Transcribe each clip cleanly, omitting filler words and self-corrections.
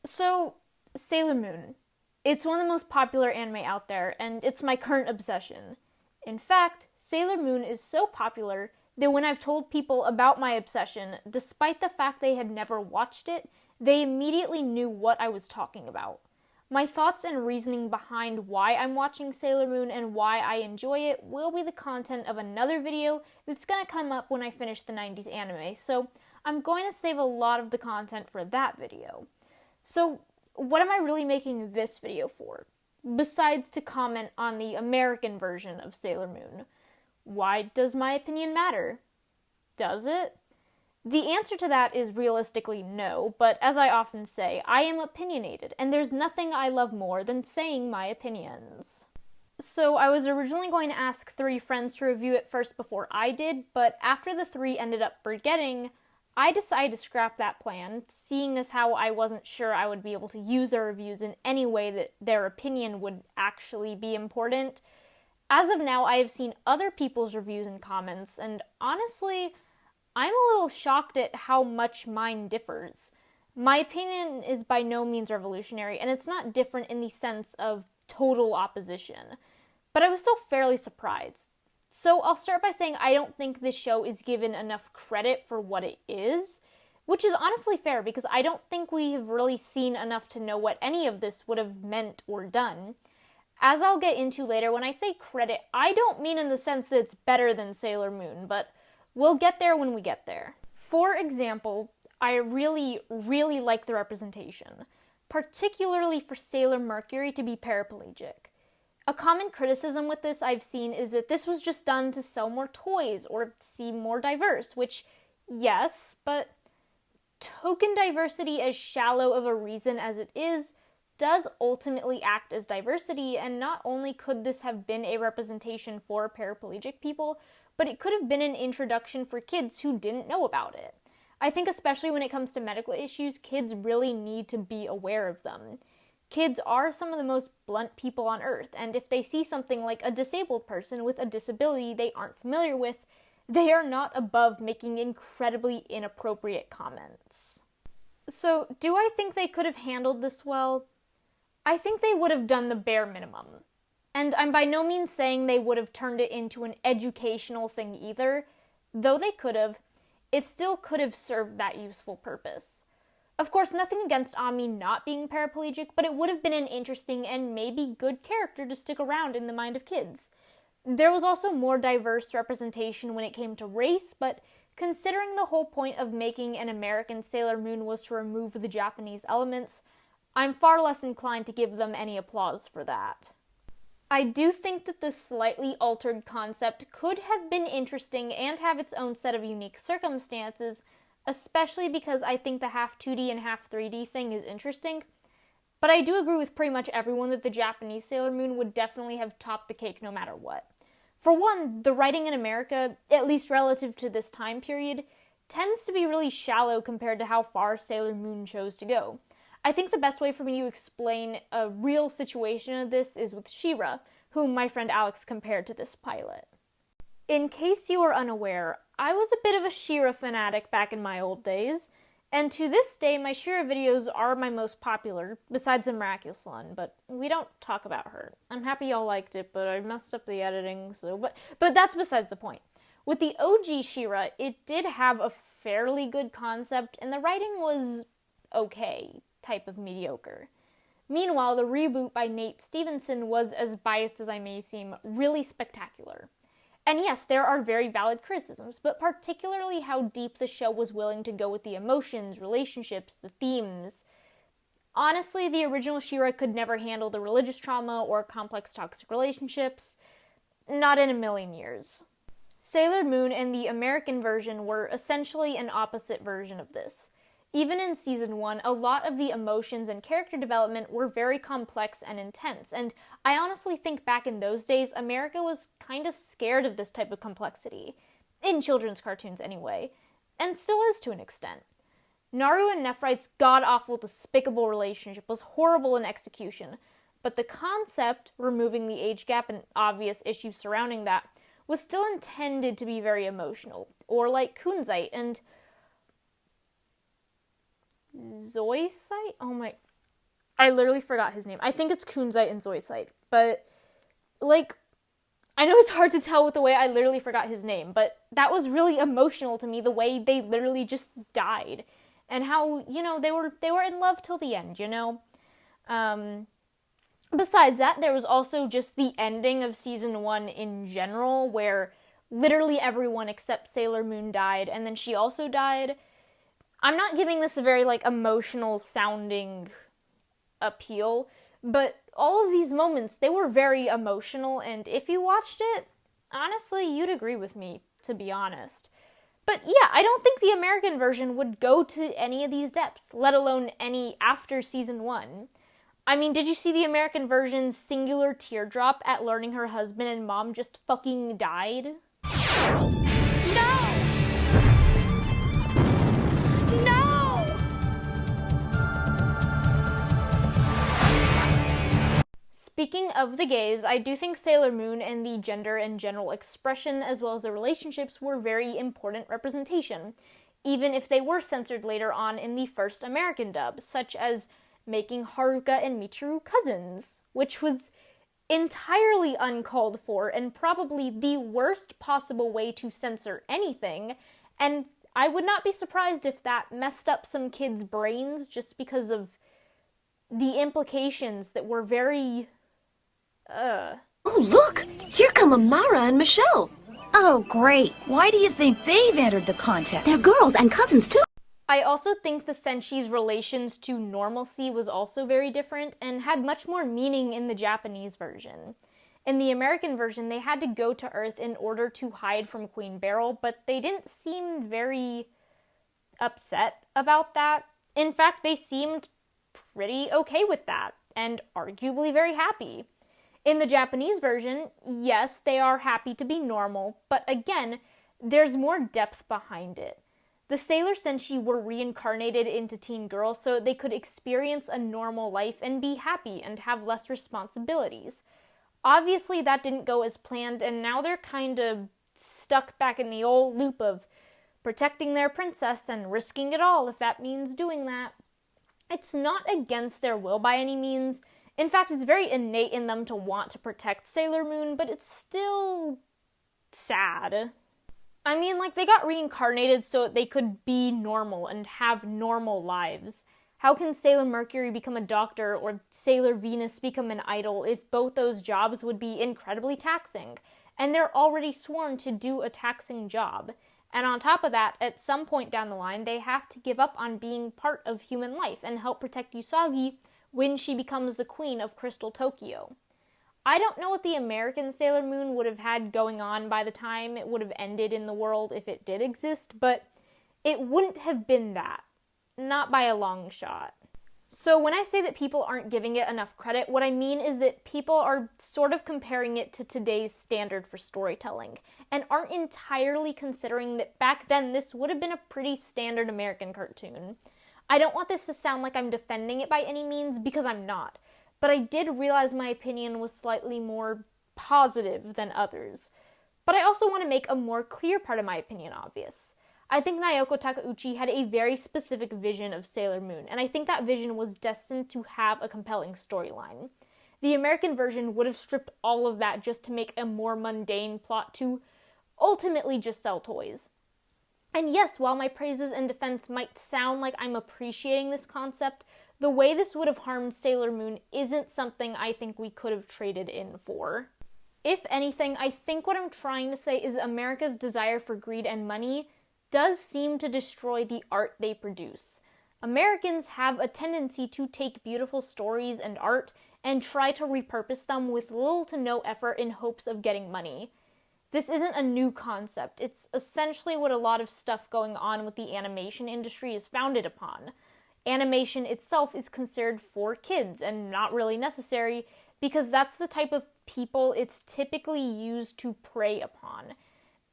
So, Sailor Moon. It's one of the most popular anime out there, and it's my current obsession. In fact, Sailor Moon is so popular that when I've told people about my obsession, despite the fact they had never watched it, they immediately knew what I was talking about. My thoughts and reasoning behind why I'm watching Sailor Moon and why I enjoy it will be the content of another video that's gonna come up when I finish the 90s anime, so I'm going to save a lot of the content for that video. So, what am I really making this video for? Besides to comment on the American version of Sailor Moon. Why does my opinion matter? Does it? The answer to that is realistically no, but as I often say, I am opinionated, and there's nothing I love more than saying my opinions. So I was originally going to ask 3 friends to review it first before I did, but after the 3 ended up forgetting, I decided to scrap that plan, seeing as how I wasn't sure I would be able to use their reviews in any way that their opinion would actually be important. As of now, I have seen other people's reviews and comments, and honestly, I'm a little shocked at how much mine differs. My opinion is by no means revolutionary, and it's not different in the sense of total opposition, but I was still fairly surprised. So I'll start by saying I don't think this show is given enough credit for what it is, which is honestly fair because I don't think we have really seen enough to know what any of this would have meant or done. As I'll get into later, when I say credit, I don't mean in the sense that it's better than Sailor Moon, but we'll get there when we get there. For example, I really, really like the representation, particularly for Sailor Mercury to be paraplegic. A common criticism with this I've seen is that this was just done to sell more toys or seem more diverse, which, yes, but token diversity, as shallow of a reason as it is, does ultimately act as diversity, and not only could this have been a representation for paraplegic people, but it could have been an introduction for kids who didn't know about it. I think especially when it comes to medical issues, kids really need to be aware of them. Kids are some of the most blunt people on earth, and if they see something like a disabled person with a disability they aren't familiar with, they are not above making incredibly inappropriate comments. So, do I think they could have handled this well? I think they would have done the bare minimum. And I'm by no means saying they would have turned it into an educational thing either. Though they could have, it still could have served that useful purpose. Of course, nothing against Ami not being paraplegic, but it would have been an interesting and maybe good character to stick around in the mind of kids. There was also more diverse representation when it came to race, but considering the whole point of making an American Sailor Moon was to remove the Japanese elements, I'm far less inclined to give them any applause for that. I do think that this slightly altered concept could have been interesting and have its own set of unique circumstances, especially because I think the half 2D and half 3D thing is interesting. But I do agree with pretty much everyone that the Japanese Sailor Moon would definitely have topped the cake no matter what. For one, the writing in America, at least relative to this time period, tends to be really shallow compared to how far Sailor Moon chose to go. I think the best way for me to explain a real situation of this is with She-Ra, whom my friend Alex compared to this pilot. In case you are unaware, I was a bit of a She-Ra fanatic back in my old days, and to this day my She-Ra videos are my most popular, besides the Miraculous one, but we don't talk about her. I'm happy y'all liked it, but I messed up the editing, but that's besides the point. With the OG She-Ra, it did have a fairly good concept, and the writing was okay, type of mediocre. Meanwhile, the reboot by Nate Stevenson was, as biased as I may seem, really spectacular. And yes, there are very valid criticisms, but particularly how deep the show was willing to go with the emotions, relationships, the themes. Honestly, the original She-Ra could never handle the religious trauma or complex toxic relationships. Not in a million years. Sailor Moon and the American version were essentially an opposite version of this. Even in Season 1, a lot of the emotions and character development were very complex and intense, and I honestly think back in those days, America was kinda scared of this type of complexity. In children's cartoons, anyway. And still is to an extent. Naru and Nephrite's god-awful, despicable relationship was horrible in execution, but the concept, removing the age gap and obvious issues surrounding that, was still intended to be very emotional, or like Kunzite and Zoisite? Oh my... I literally forgot his name. I think it's Kunzite and Zoisite, but, like, I know it's hard to tell with the way I literally forgot his name, but that was really emotional to me, the way they literally just died. And how, they were in love till the end, Besides that, there was also just the ending of season 1 in general, where literally everyone except Sailor Moon died, and then she also died. I'm not giving this a very, emotional sounding appeal, but all of these moments, they were very emotional, and if you watched it, honestly, you'd agree with me, to be honest. But yeah, I don't think the American version would go to any of these depths, let alone any after season 1. I mean, did you see the American version's singular teardrop at learning her husband and mom just fucking died? No! No! Speaking of the gays, I do think Sailor Moon and the gender and general expression, as well as the relationships, were very important representation, even if they were censored later on in the first American dub, such as making Haruka and Michiru cousins, which was entirely uncalled for and probably the worst possible way to censor anything, and I would not be surprised if that messed up some kids' brains just because of the implications that were very, Oh, look! Here come Amara and Michelle! Oh, great. Why do you think they've entered the contest? They're girls and cousins, too! I also think the Senshi's relations to normalcy was also very different and had much more meaning in the Japanese version. In the American version, they had to go to Earth in order to hide from Queen Beryl, but they didn't seem very upset about that. In fact, they seemed pretty okay with that, and arguably very happy. In the Japanese version, yes, they are happy to be normal, but again, there's more depth behind it. The Sailor Senshi were reincarnated into teen girls so they could experience a normal life and be happy and have less responsibilities. Obviously, that didn't go as planned, and now they're kind of stuck back in the old loop of protecting their princess and risking it all if that means doing that. It's not against their will by any means. In fact, it's very innate in them to want to protect Sailor Moon, but it's still sad. I mean, they got reincarnated so they could be normal and have normal lives. How can Sailor Mercury become a doctor or Sailor Venus become an idol if both those jobs would be incredibly taxing? And they're already sworn to do a taxing job. And on top of that, at some point down the line, they have to give up on being part of human life and help protect Usagi when she becomes the queen of Crystal Tokyo. I don't know what the American Sailor Moon would have had going on by the time it would have ended in the world if it did exist, but it wouldn't have been that. Not by a long shot. So when I say that people aren't giving it enough credit, what I mean is that people are sort of comparing it to today's standard for storytelling, and aren't entirely considering that back then this would have been a pretty standard American cartoon. I don't want this to sound like I'm defending it by any means, because I'm not. But I did realize my opinion was slightly more positive than others. But I also want to make a more clear part of my opinion obvious. I think Naoko Takeuchi had a very specific vision of Sailor Moon, and I think that vision was destined to have a compelling storyline. The American version would have stripped all of that just to make a more mundane plot to ultimately just sell toys. And yes, while my praises and defense might sound like I'm appreciating this concept, the way this would have harmed Sailor Moon isn't something I think we could have traded in for. If anything, I think what I'm trying to say is America's desire for greed and money does seem to destroy the art they produce. Americans have a tendency to take beautiful stories and art and try to repurpose them with little to no effort in hopes of getting money. This isn't a new concept. It's essentially what a lot of stuff going on with the animation industry is founded upon. Animation itself is considered for kids and not really necessary because that's the type of people it's typically used to prey upon.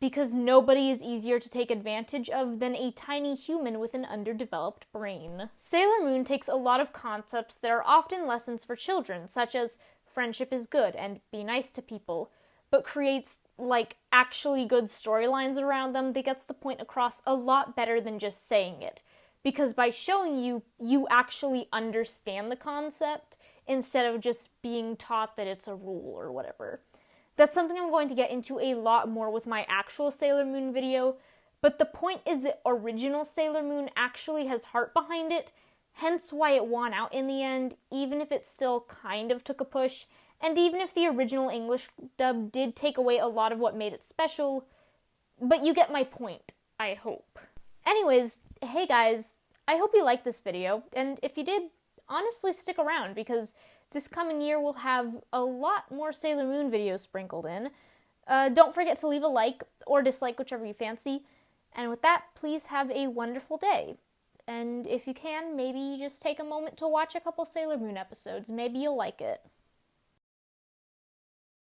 Because nobody is easier to take advantage of than a tiny human with an underdeveloped brain. Sailor Moon takes a lot of concepts that are often lessons for children, such as friendship is good and be nice to people, but creates actually good storylines around them that gets the point across a lot better than just saying it. because by showing you, you actually understand the concept instead of just being taught that it's a rule or whatever. That's something I'm going to get into a lot more with my actual Sailor Moon video, but the point is that original Sailor Moon actually has heart behind it, hence why it won out in the end, even if it still kind of took a push, and even if the original English dub did take away a lot of what made it special, but you get my point, I hope. Anyways, hey guys, I hope you liked this video, and if you did, honestly stick around, because this coming year we'll have a lot more Sailor Moon videos sprinkled in. Don't forget to leave a like or dislike, whichever you fancy. And with that, please have a wonderful day. And if you can, maybe just take a moment to watch a couple Sailor Moon episodes. Maybe you'll like it.